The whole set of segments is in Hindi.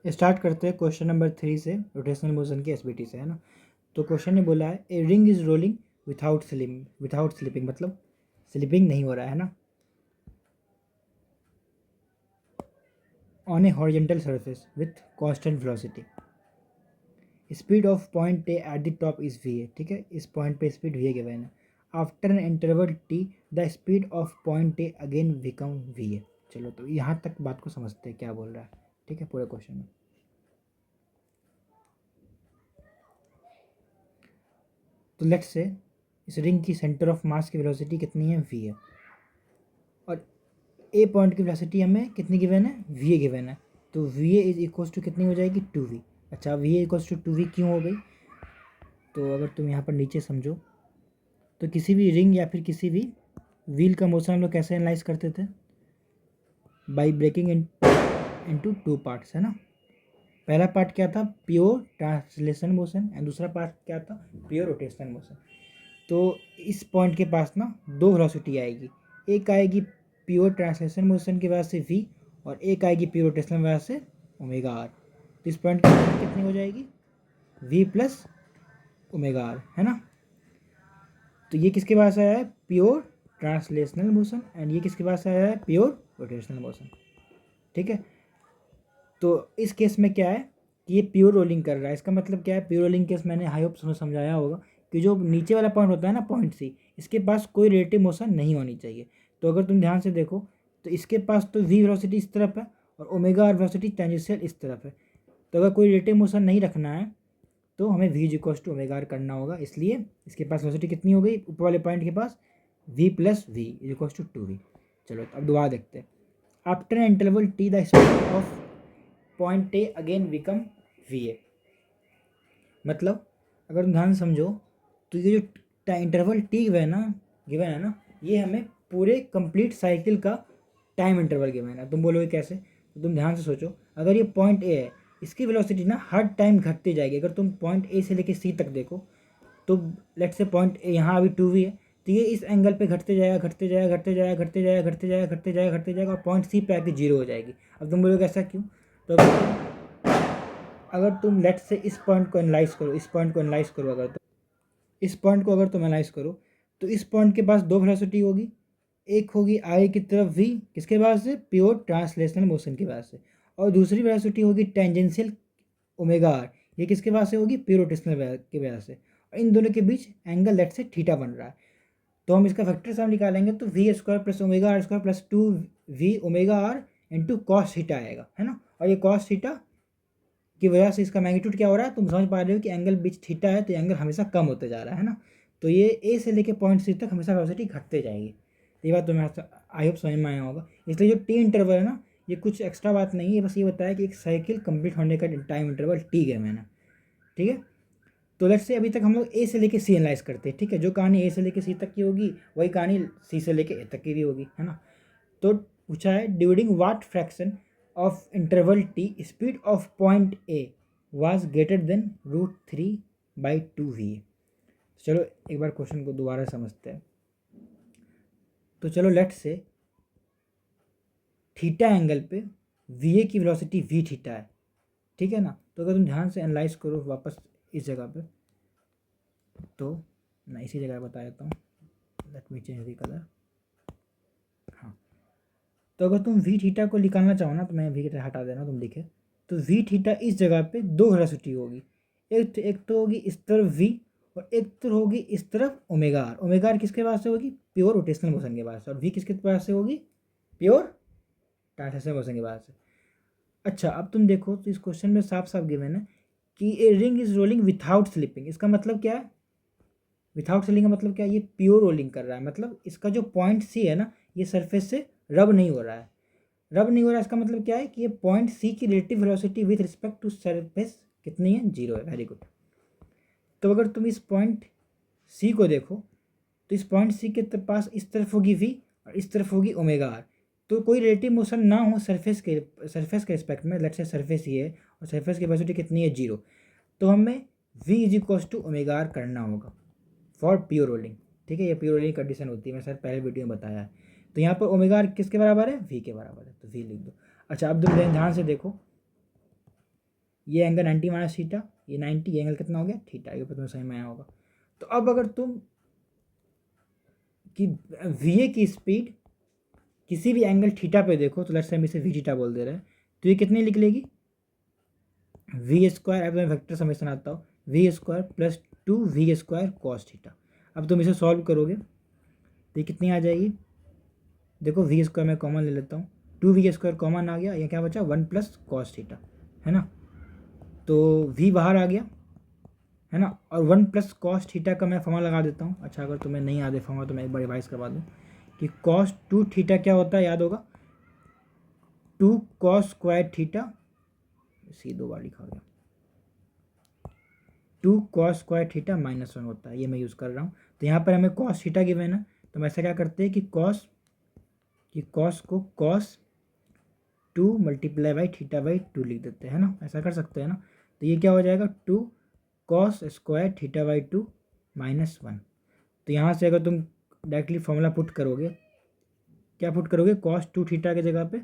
स्टार्ट करते हैं क्वेश्चन नंबर 3 से, रोटेशनल मोशन के एसबीटी से, है ना। तो क्वेश्चन ने बोला है a ring is rolling without slipping, मतलब स्लिपिंग नहीं हो रहा है ना, on a horizontal surface with constant velocity, speed of point A at the top is v A. ठीक है, इस पॉइंट पे स्पीड वी ए गिवन है। After an interval t the speed of point A again become v A. चलो तो यहाँ तक बात को समझते हैं क्या बोल रहा है। ठीक है, पूरे क्वेश्चन में तो लेट्स से इस रिंग की सेंटर ऑफ मास की वेलोसिटी कितनी है, वी है, और ए पॉइंट की वेलोसिटी हमें कितनी गिवन है, वी ए गिवन है। तो v A is equals to कितनी हो जाएगी, टू वी। अच्छा, v A equals to v क्यों हो गई, तो अगर तुम यहाँ पर नीचे समझो तो किसी भी रिंग या फिर किसी भी व्हील का मोशन हम लोग कैसे एनालाइज करते थे, by breaking into two parts, है ना। पहला पार्ट क्या था, प्योर ट्रांसलेशन मोशन, एंड दूसरा पार्ट क्या था, प्योर रोटेशनल मोशन। तो इस पॉइंट के पास ना दो वेलोसिटी आएगी, एक आएगी प्योर ट्रांसलेशन मोशन की वजह से v, और एक आएगी प्योर रोटेशनल वजह से ओमेगा आर। तो इस पॉइंट की वेलोसिटी कितनी हो जाएगी, v प्लस ओमेगा आर, है ना। तो ये किसके पास आया है, प्योर ट्रांसलेशनल मोशन, एंड ये किसके पास आया है, प्योर रोटेशनल मोशन। ठीक है, तो इस केस में क्या है कि ये प्योर रोलिंग कर रहा है। इसका मतलब क्या है, प्योर रोलिंग केस मैंने हाई होप समझाया होगा कि जो नीचे वाला पॉइंट होता है ना, पॉइंट सी, इसके पास कोई रिलेटिव मोशन नहीं होनी चाहिए। तो अगर तुम ध्यान से देखो तो इसके पास तो वी वेलोसिटी इस तरफ है और ओमेगा आर वेलोसिटी टेंजेंशियल इस तरफ है। तो अगर कोई रिलेटिव मोशन नहीं रखना है तो हमें v equals to omega r करना होगा। इसलिए इसके पास वेलोसिटी कितनी हो गई, ऊपर वाले पॉइंट के पास v plus v equals to two v. चलो अब दोबारा देखते हैं। After interval t the speed of point A again become v A. मतलब अगर तुम ध्यान समझो तो ये जो इंटरवल टी गिवन है ना, ये हमें पूरे कंप्लीट साइकिल का टाइम इंटरवल गिवन है। तुम बोलोगे कैसे, तो तुम ध्यान से सोचो। अगर ये पॉइंट ए है, इसकी वेलोसिटी ना हर टाइम घटती जाएगी। अगर तुम पॉइंट ए से लेके सी तक देखो तो लेट्स से पॉइंट ए यहाँ अभी टू वी है, तो ये इस एंगल पे घटते जाएगा, घटते जाएगा, घटते जाएगा, घटते जाएगा, घटते जाएगा, घटते जाएगा, घटते जाएगा, और पॉइंट सी पे आके जीरो हो जाएगी। अब तुम बोलोगे ऐसा क्यों, तो अगर तुम लेट से इस पॉइंट को एनालाइज करो, इस पॉइंट को एनालाइज करो, अगर तो इस पॉइंट को अगर तुम एनालाइज करो तो इस पॉइंट के पास दो वेलोसिटी होगी। एक होगी आगे की तरफ वी, किसके वजह से, प्योर ट्रांसलेशनल मोशन की वजह से, और दूसरी वेलोसिटी होगी टेंजेंशियल ओमेगा आर, ये किसके वजह से होगी, प्योर रोटेशनल की वजह से। और इन दोनों के बीच एंगल लेट से थीटा बन रहा है। तो हम इसका फैक्टर सम निकालेंगे तो v square plus omega r square plus two v omega r into cos theta आएगा, है ना। और ये कॉस थीटा की वजह से इसका मैग्नीट्यूड क्या हो रहा है, तुम समझ पा रहे हो कि एंगल बीच थीटा है तो एंगल हमेशा कम होते जा रहा है ना। तो ये ए से लेके पॉइंट सी तक हमेशा वेलोसिटी घटते जाएगी। तो ये बात तुम्हें आई होप समझ में आया होगा। इसलिए जो टी इंटरवल है ना, ये कुछ एक्स्ट्रा बात नहीं है, बस ये बताया कि एक साइकिल कंप्लीट होने का टाइम इंटरवल टी है मैंने। ठीक है, तो लेट्स से अभी तक हम लोग ए से लेके सी एनालाइज करते हैं। ठीक है, जो कहानी ए से लेके सी तक की होगी वही कहानी सी से लेके ए तक की भी होगी, है ना। तो पूछा है during what fraction of interval t speed of point A was greater than √3/2 v. चलो एक बार क्वेश्चन को दोबारा समझते हैं। तो चलो लेट्स से थीटा एंगल पे वी ए की वेलोसिटी वी थीटा है, ठीक है ना। तो अगर तुम ध्यान से एनालाइज करो वापस इस जगह पे, तो मैं इसी जगह बता देता हूँ, let me change the colour. हाँ, तो अगर तुम वी थीटा को निकालना चाहो ना, तो मैं वी थीटा हटा देना, तुम लिखे तो वी थीटा इस जगह पे दो वेलोसिटी होगी। एक तो होगी इस तरफ वी, और एक तो होगी इस तरफ ओमेगा आर। ओमेगा आर किसके पास से होगी, प्योर रोटेशनल मोशन के पास से, और वी किसके पास से होगी, प्योर ट्रांसलेशनल मोशन के पास से। अच्छा, अब तुम देखो तो इस क्वेश्चन में साफ साफ गिवन है कि a ring is rolling without slipping. इसका मतलब क्या है, विथआउट स्लिपिंग का मतलब क्या है, ये प्योर रोलिंग कर रहा है। मतलब इसका जो पॉइंट सी है ना, ये सरफेस से रब नहीं हो रहा है। रब नहीं हो रहा है, इसका मतलब क्या है कि ये पॉइंट सी की relative velocity with respect to surface कितनी है, जीरो है। Very good. तो अगर तुम इस पॉइंट सी को देखो तो इस पॉइंट सी के पास इस तरफ होगी वी और इस तरफ होगी ओमेगा आर। तो कोई रिलेटिव मोशन ना हो सरफेस के रिस्पेक्ट में, लेट्स से सरफेस ये है और सरफेस की वेलोसिटी कितनी है, जीरो, तो हमें v is equals to omega r करना होगा फॉर प्योर रोलिंग। ठीक है, ये प्योर रोलिंग कंडीशन होती है, मैं सर पहले वीडियो में बताया है। तो यहाँ पर ओमेगा आर किसके बराबर है, v के बराबर है, तो v लिख दो। अच्छा, अब तुम ध्यान से देखो ये एंगल 90 माइनस थीटा, ये 90, ये एंगल कितना हो गया थीटा। ये तुम्हें समझ में आया होगा। तो अब अगर तुम कि वी ए की स्पीड किसी भी एंगल थीटा पे देखो, तो लेट्स से हम इसे वी थीटा बोल दे रहे हैं, तो ये कितनी निकलेगी, वी स्क्वायर, अब मैं वेक्टर समेशन आता हूँ, v square plus 2v² cos theta. अब तुम इसे सॉल्व करोगे तो ये कितनी आ जाएगी, देखो वी स्क्वायर मैं कॉमन ले लेता हूँ, 2v² कॉमन आ गया, ये क्या बचा 1 प्लस कॉस थीटा, है ना। तो v बाहर आ गया, है ना, और 1 प्लस कॉस थीटा का मैं फॉर्मूला लगा देता हूँ। अच्छा, अगर तुम्हें नहीं याद है फॉर्मूला तो मैं एक बार रिवाइज करवा दूँ कि कॉस 2 थीटा क्या होता है, याद होगा, 2 कॉस स्क्वायर थीटा, सी 2 बार लिखा गया, 2 कॉस स्क्वायर थीटा -1 होता है, ये मैं यूज़ कर रहा हूँ। तो यहाँ पर हमें कॉस थीटा गिवन है, तो हम ऐसा क्या करते हैं कि कॉस को cos 2 multiply by theta by 2 लिख देते हैं ना, ऐसा कर सकते हैं ना। तो ये क्या हो जाएगा 2 कॉस स्क्वायर थीटा बाई 2 -1। तो यहाँ से अगर तुम डायरेक्टली फॉर्मूला पुट करोगे, क्या पुट करोगे, cos 2 थीटा की जगह पे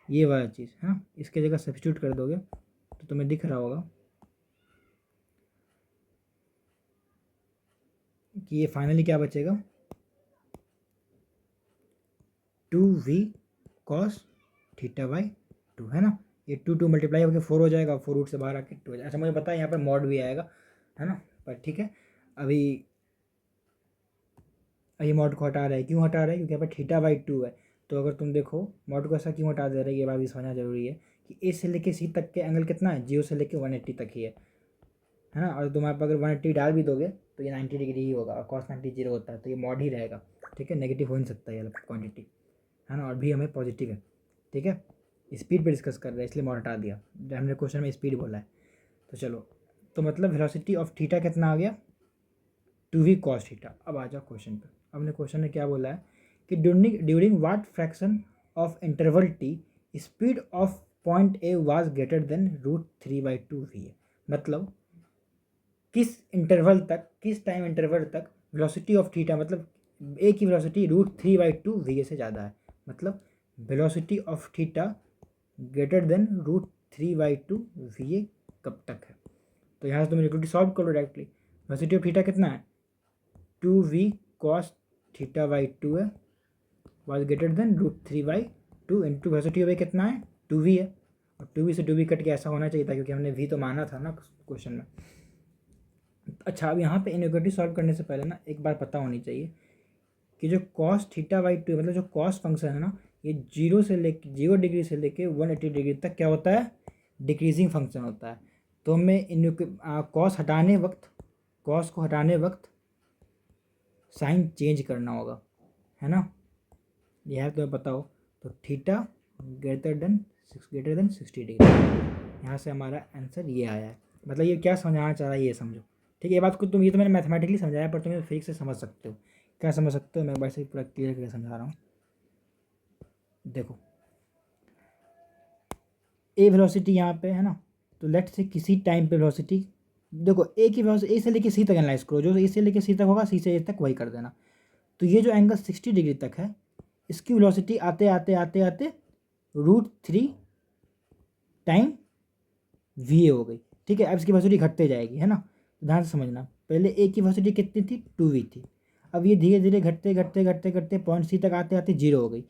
ये वाला चीज़ है ना, इसके जगह सब्स्टिट्यूट कर दोगे तो तुम्हें दिख रहा होगा कि ये फाइनली क्या बचेगा, 2v cos थीटा बाई 2, है ना। ये 2 मल्टीप्लाई होकर 4 हो जाएगा, 4 रूट से बाहर आके 2 हो जाएगा। अच्छा, मुझे पता है यहाँ पर मॉड भी आएगा, है ना, पर ठीक है। अभी ये मॉड को हटा रहा है, क्यों हटा रहा है, क्योंकि यहाँ पर थीटा बाई 2 है। तो अगर तुम देखो मॉड को ऐसा क्यों हटा दे रहे हैं, ये बात भी समझना जरूरी है कि ए से लेके सी तक के एंगल कितना है, 0 से लेके 180 तक ही है ना। और तुम आप अगर 180 डाल भी दोगे तो ये 90 डिग्री ही होगा, और कॉस 90 0 होता है, तो ये मॉड ही रहेगा, ठीक है। नेगेटिव हो नहीं सकता ये क्वान्टिटी, है ना, और भी हमें पॉजिटिव है, ठीक है। स्पीड पे डिस्कस कर रहे हैं इसलिए मॉड हटा दिया, हमने क्वेश्चन में स्पीड बोला है। तो चलो, तो मतलब वेलोसिटी ऑफ थीटा कितना आ गया, 2v cos थीटा। अब आ जाओ क्वेश्चन पे। हमने क्वेश्चन में क्या बोला है कि during what fraction of interval t speed of point A was greater than √3/2 v. मतलब किस इंटरवल तक, किस टाइम इंटरवल तक वेलोसिटी ऑफ थीटा, मतलब ए की वेलोसिटी √3/2 वी से ज़्यादा है, मतलब velocity of theta greater than √3/2 v कब तक है। तो यहाँ से तुम इक्वेशन सॉल्व करो डायरेक्टली। वेलोसिटी ऑफ थीटा कितना है, 2v cos थीटा बाई 2 है, was greater than √3/2 into velocity of A कितना है 2v है, और 2v से 2v कट के ऐसा होना चाहिए था क्योंकि हमने v तो माना था ना क्वेश्चन में। अच्छा, अब यहाँ पे इनइक्वालिटी सॉल्व करने से पहले ना एक बात पता होनी चाहिए कि जो cos थीटा बाई 2 मतलब जो cos फंक्शन है ना, ये 0 डिग्री से लेके 180 डिग्री तक क्या होता है, डिक्रीजिंग फंक्शन होता है। तो हमें इन cos हटाने वक्त, cos को हटाने वक्त साइन चेंज करना होगा, है ना, यह तुम्हें पता हो। तो थीटा ग्रेटर देन 60 डिग्री, यहाँ से हमारा आंसर ये आया है। मतलब ये क्या समझाना चाह रहा है ये समझो, ठीक है। ये बात को तुम, ये तो मैंने मैथमेटिकली समझाया, पर तुम्हें फिजिक्स से समझ सकते हो, क्या समझ सकते हो, मैं वैसे ही पूरा क्लियर करके समझा रहा हूँ। देखो ए वेलोसिटी यहाँ पे है ना, तो लेट से किसी टाइम पे वेलोसिटी, देखो ए की वेलोसिटी ए से लेके सी तक एनालाइज करो, जो ए से लेके सी तक होगा सी से ए तक वही कर देना। तो ये जो एंगल 60 डिग्री तक है, इसकी वेलोसिटी आते आते आते आते √3 टाइम वी ए हो गई, ठीक है। अब इसकी वेलोसिटी घटते जाएगी, है ना, तो ध्यान से समझना। पहले ए की वेलोसिटी कितनी थी, 2v थी, अब ये धीरे धीरे घटते घटते घटते घटते पॉइंट सी तक आते आते 0 हो गई।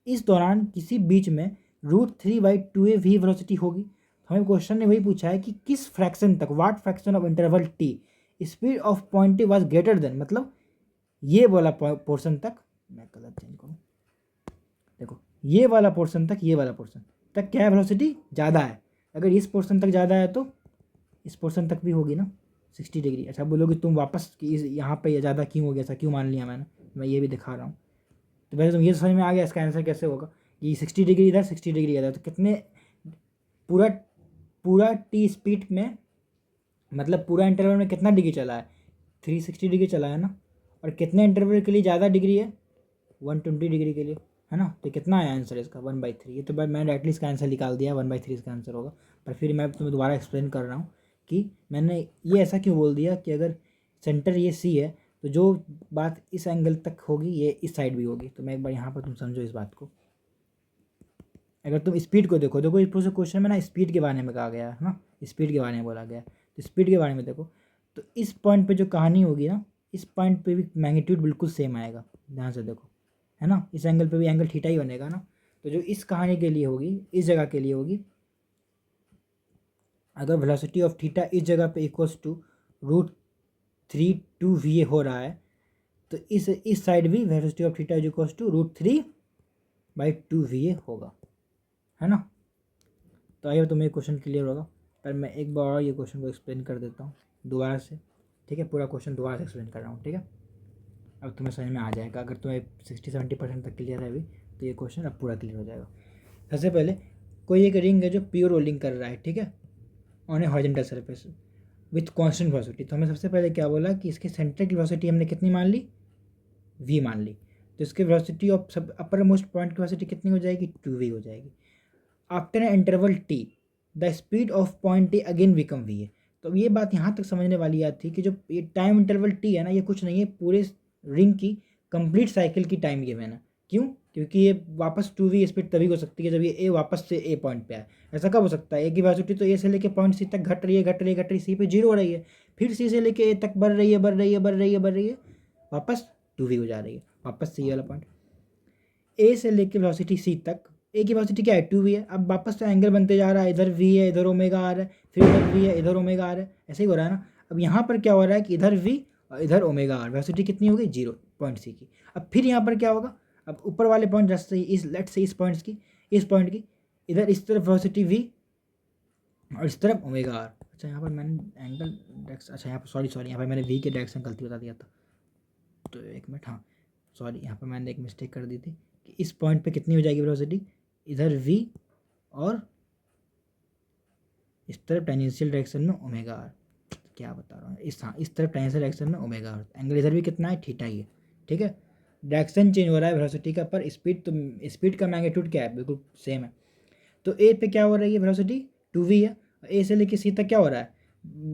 इस दौरान किसी बीच में √3/2a वी वेलोसिटी होगी। हमें क्वेश्चन ने वही पूछा है कि किस फ्रैक्शन तक, what fraction of interval t speed of point tea was greater then, मतलब ये वाला पोर्शन तक, मैं कलर चेंज करूँ, देखो ये वाला पोर्शन तक, ये वाला पोर्शन तक क्या वेलोसिटी ज़्यादा है। अगर इस पोर्शन तक ज़्यादा है तो इस पोर्शन तक भी होगी ना 60 डिग्री। अच्छा, बोलोगे तुम वापस कि यहाँ पे ज़्यादा क्यों हो गया, ऐसा क्यों मान लिया मैंने, मैं ये भी दिखा रहा हूँ। तो वैसे तुम ये समझ में आ गया इसका आंसर कैसे होगा कि 60 डिग्री इधर 60 डिग्री इधर, तो कितने पूरा पूरा टी स्पीड में, मतलब पूरा इंटरवल में कितना डिग्री चला है, 360 डिग्री चला है ना, और कितने इंटरवल के लिए ज़्यादा डिग्री है, 120 डिग्री के लिए, है ना। तो कितना आया आंसर इसका 1/3। ये तो मैंने डायरेक्टली इसका आंसर निकाल दिया, 1/3 इसका आंसर होगा। पर फिर मैं तुम्हें दोबारा एक्सप्लेन कर रहा हूँ कि मैंने ये ऐसा क्यों बोल दिया कि अगर सेंटर ये सी है तो जो बात इस एंगल तक होगी ये इस साइड भी होगी। तो मैं एक बार यहाँ पर तुम समझो इस बात को। अगर तुम स्पीड को देखो, देखो इस क्वेश्चन में ना स्पीड के बारे में कहा गया है ना, स्पीड के बारे में बोला गया है, तो स्पीड के बारे में देखो, तो इस पॉइंट पे जो कहानी होगी ना, इस पॉइंट पे भी मैग्नीट्यूड बिल्कुल सेम आएगा, ध्यान से देखो, है ना, इस एंगल पे भी एंगल थीटा ही बनेगा ना। तो जो इस कहानी के लिए होगी, इस जगह के लिए होगी, अगर वेलोसिटी ऑफ थीटा इस जगह पे इक्वल्स टू √3 2va हो रहा है, तो इस साइड भी velocity of theta is equals to √3/2va होगा, है ना। तो आइए तुम्हें क्वेश्चन क्लियर होगा, पर मैं एक बार और ये क्वेश्चन को एक्सप्लेन कर देता हूँ दोबारा से, ठीक है, पूरा क्वेश्चन दोबारा से एक्सप्लेन कर रहा हूँ, ठीक है, अब तुम्हें समझ में आ जाएगा। अगर तुम्हें 60-70% तक क्लियर है अभी, तो ये क्वेश्चन अब पूरा क्लियर हो जाएगा। सबसे पहले कोई एक रिंग है जो प्योर रोलिंग कर रहा है, ठीक है, on A horizontal surface with constant velocity. तो हमें सबसे पहले क्या बोला कि इसके सेंटर की वेलोसिटी हमने कितनी मान ली, v मान ली, तो इसकी वेलोसिटी ऑफ सब अपर मोस्ट पॉइंट की वेलोसिटी कितनी हो जाएगी, 2v हो जाएगी। After an interval t the speed of point A again become v है। तो अब ये बात यहाँ तक समझने वाली याद थी कि जो ये टाइम इंटरवल t है ना, ये कुछ नहीं है, पूरे रिंग की कंप्लीट साइकिल की टाइम गिवन है। क्यों? क्योंकि ये वापस 2v स्पीड तभी हो सकती है जब ये a वापस से a पॉइंट पे आए। ऐसा कब हो सकता है? a की वेलोसिटी तो a से लेके पॉइंट c तक घट रही है, घट रही है, घट रही है, c पे 0 हो रही है, फिर c से लेके a तक बढ़ रही है, बढ़ रही है, बढ़ रही है, बढ़ रही है, वापस 2v हो जा रही है, वापस से ये वाला पॉइंट। a से लेके वेलोसिटी c तक, a की वेलोसिटी क्या है, 2v है, अब वापस से एंगल बनते जा रहा है, इधर v है, इधर ओमेगा आ रहा है, फिर इधर v है, इधर ओमेगा आ रहा है, ऐसे ही हो रहा है ना। अब यहाँ पर क्या हो रहा है कि इधर v और इधर ओमेगा आर, वेलोसिटी कितनी हो गई, 0 पॉइंट c की। अब फिर यहाँ पर क्या होगा, अब ऊपर वाले पॉइंट जैसे इस लेट से इस पॉइंट्स की, इस पॉइंट की, इधर इस तरफ वेलोसिटी v और इस तरफ ओमेगा आर। अच्छा यहाँ पर मैंने एंगल डायरेक्शन, अच्छा यहाँ पर सॉरी यहाँ पर मैंने v के डायरेक्शन गलती बता दिया था, तो एक मिनट, हाँ सॉरी, यहाँ पर मैंने एक मिस्टेक कर दी थी कि इस पॉइंट पे कितनी हो जाएगी वेलोसिटी, इधर v और इस तरफ टेंजेंशियल डायरेक्शन में ओमेगा आर, क्या बता रहा हूँ, इस तरफ टेंजेंशियल डायरेक्शन में ओमेगा आर, एंगल इधर भी कितना है, थीटा ही है, ठीक है। डायरेक्शन चेंज हो रहा है वेलोसिटी का, पर स्पीड, तो स्पीड का मैग्नीट्यूड क्या है, बिल्कुल सेम है। तो ए पे क्या हो रही है वेलोसिटी, 2v है, ए से लेके सी तक क्या हो रहा है,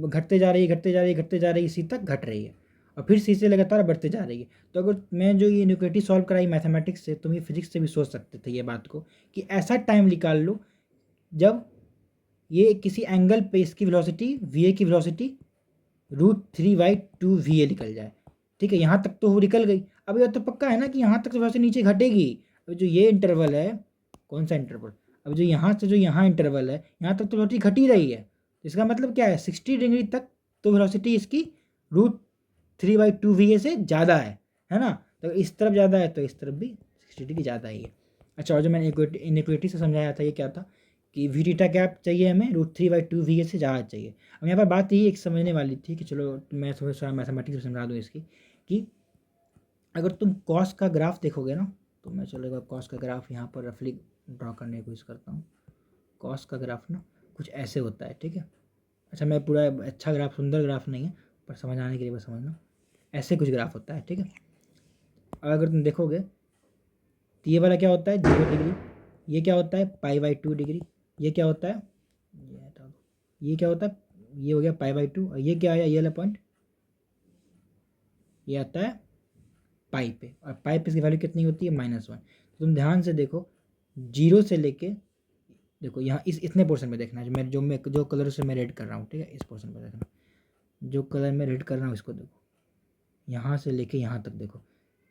घटते जा रही है, घटते जा रही है, घटते जा रही है, सी तक घट रही है, और फिर सी से लगातार बढ़ते जा रही है। तो अगर मैं जो ये इनइक्वालिटी सॉल्व कराई मैथमेटिक्स से, तुम ये फिजिक्स से भी सोच सकते थे ये बात को, कि ऐसा टाइम निकाल लो जब ये किसी एंगल पे इसकी वेलोसिटी va की वेलोसिटी √3/2va निकल जाए, ठीक है, यहाँ तक तो वो निकल गई। अब ये तो पक्का है ना कि यहाँ तक तो वेलोसिटी नीचे घटेगी। अब जो ये इंटरवल है, कौन सा इंटरवल, अब जो यहाँ से जो यहाँ इंटरवल है, यहाँ तक तो वेलोसिटी घट ही रही है, इसका मतलब क्या है, 60 डिग्री तक तो वेलोसिटी इसकी √3/2va से ज़्यादा है ना। तो इस तरफ ज़्यादा है तो इस तरफ भी 60 डिग्री ज़्यादा ही है। अच्छा, और जो मैंने इनइक्वालिटी से समझाया था, ये क्या था कि वी थीटा गैप चाहिए हमें, √3/2va से ज़्यादा चाहिए। अब यहाँ पर बात यही एक समझने वाली थी कि चलो मैं थोड़ा सा मैथमेटिक्स समझा दूँ इसकी, कि अगर तुम कॉस का ग्राफ देखोगे ना, तो मैं चलो एक बार कॉस का ग्राफ यहाँ पर रफली ड्रॉ करने की कोशिश करता हूँ। कॉस का ग्राफ ना कुछ ऐसे होता है, ठीक है। अच्छा, मैं पूरा अच्छा ग्राफ, सुंदर ग्राफ नहीं है, पर समझ आने के लिए बस समझना, ऐसे कुछ ग्राफ होता है, ठीक है। और अगर तुम देखोगे तो ये वाला क्या होता है, 0 डिग्री, ये क्या होता है π/2 डिग्री, ये क्या होता है, ये हटा दो, ये क्या होता है, ये हो गया π/2, और ये क्या आया, ये वाला पॉइंट, ये आता है पाई पे, और पाई पे इसकी वैल्यू कितनी होती है, -1। तो तुम ध्यान से देखो, 0 से लेके देखो यहाँ इतने पोर्शन में देखना है, जो कलर से मैं रेड कर रहा हूँ, ठीक है, इस पोर्शन पर देखना, जो कलर में रेड कर रहा हूँ इसको देखो, यहाँ से लेके यहाँ तक देखो।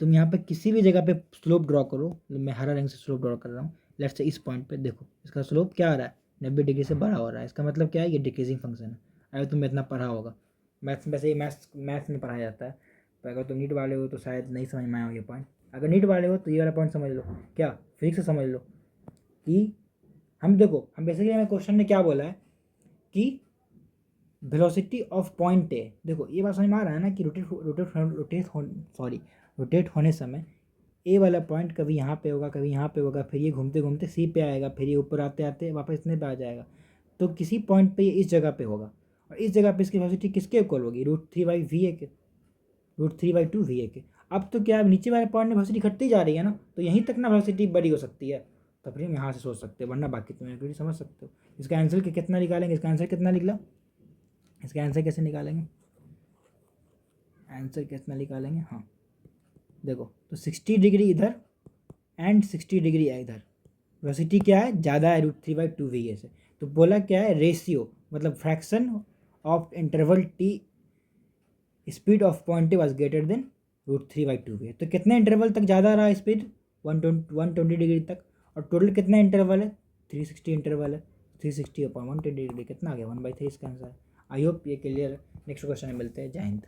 तुम यहाँ पे किसी भी जगह पे स्लोप ड्रॉ करो, मैं हरा रंग से स्लोप ड्रॉ कर रहा हूँ, लेफ्ट से इस पॉइंट पे देखो, इसका स्लोप क्या आ रहा है, 90 डिग्री से बड़ा हो रहा है। इसका मतलब क्या है, ये डिक्रीजिंग फंक्शन है। अगर तुमने इतना पढ़ा होगा, मैथ्स, वैसे ही मैथ्स में पढ़ाया जाता है, पर अगर तुम नीट वाले हो तो शायद नहीं समझ में आया ये पॉइंट। अगर नीट वाले हो तो ये वाला पॉइंट समझ लो, क्या फिजिक्स से समझ लो कि हम देखो, हम बेसिकली हमें क्वेश्चन ने क्या बोला है कि वेलोसिटी ऑफ पॉइंट ए, देखो ये बात समझ में आ रहा है ना कि रोटेट होने समय ए वाला पॉइंट कभी यहाँ पे होगा, कभी यहाँ पे होगा, फिर ये घूमते घूमते सी पे आएगा, फिर ये ऊपर आते आते वापस इतने पे आ जाएगा। तो किसी पॉइंट पे ये इस जगह पे होगा, और इस जगह पे इसकी वेलोसिटी किसके इक्वल होगी, √3/va के, √3/2va के। अब तो क्या, नीचे वाले पॉइंट में वेलोसिटी घटती जा रही है ना, तो यहीं तक ना वेलोसिटी बड़ी हो सकती है, तो फिर हम यहाँ से सोच सकते हैं, वरना बाकी तुम एक्चुअली समझ सकते हो। इसका आंसर कितना निकालेंगे, इसका आंसर कितना निकला, इसका आंसर कैसे निकालेंगे, आंसर कितना निकालेंगे, हाँ देखो, तो 60 डिग्री इधर एंड 60 डिग्री है इधर, वेलोसिटी क्या है, ज़्यादा है √3/2 से। तो बोला क्या है, रेशियो मतलब fraction of interval t speed of point was greater than √3/2 तो कितने इंटरवल तक ज़्यादा रहा स्पीड, 120 डिग्री तक। और टोटल कितना इंटरवल है, 360 इंटरवल है। 360/120 डिग्री कितना आ गया, 1/3 इसका आंसर। आई होप ये क्लियर है। नेक्स्ट क्वेश्चन में मिलते हैं। जय हिंद।